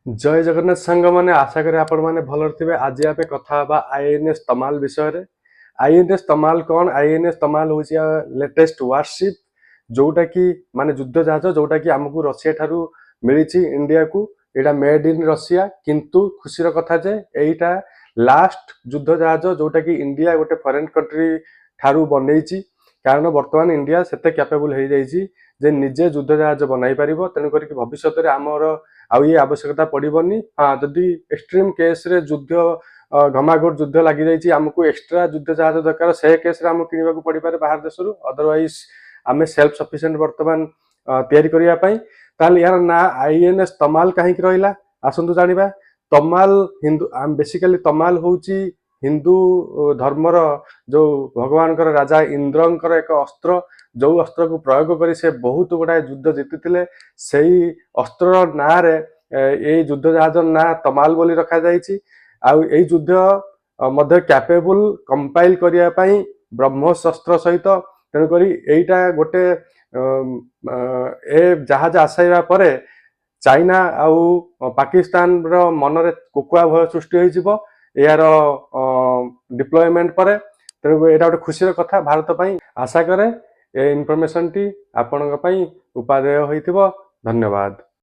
जय जगन्नाथ सांग मैंने आशा करें आपण मैंने भलर थे। आज आप कथा आईएनएस तमाल विषय। आईएनएस तमाल कौन? आईएनएस तमाल हूँ लेटेस्ट वारशिप जोटा कि माने युद्ध जहाज जोटा कि आमको रशिया ठारू मिली इंडिया को। यहाँ मेड इन रशिया किंतु खुशीर कथा जे यहीटा लास्ट युद्ध जहाज जोटा कि इंडिया गोटे फरेन कंट्री ठारू बनई। कारण बर्तमान इंडिया सेते कैपेबल हो जाइए जे निजे युद्ध जहाज बनाई पार। तेणुक भविष्य में आमर आउ ये आवश्यकता पड़ोनी। हाँ जदि एक्सट्रीम केस रे युद्ध घमाघोट युद्ध लगी जाइए आमको एक्सट्रा युद्ध जहाज दरकार से केस आमको किणवा पड़ पारे बाहर देश। अदरवाइज आम सेल्फ सफिशिएंट बर्तमान तैयारी करने ताल यार ना आईएनएस तमाल कहीं रहा। आसतु जाना तमाल हिंदू बेसिकली तमाल हूँ हिंदू धर्मर जो भगवान राजा इंद्रंकर एक अस्त्र जो अस्त्र को प्रयोग कर से बहुत गुड़ाए युद्ध जीति से अस्त्र ना रे ये युद्ध जहाज ना तमाल बोली रखा जाइए। आई युद्ध मध्य कैपेबल कंपाइल करने ब्रह्मशस्त्र सहित। तेणुक यहीटा गोटे ए जहाज आसाइबा परे चाइना आउ पाकिस्तान मनरे कोकुआ भय सृष्टि हो यार डिप्लॉयमेंट पर। तेणुक यहाँ गोटे खुशी कथा भारत पर। आशा करे ये इनफॉरमेशन टी आपण उपादेय होइथिबो। धन्यवाद।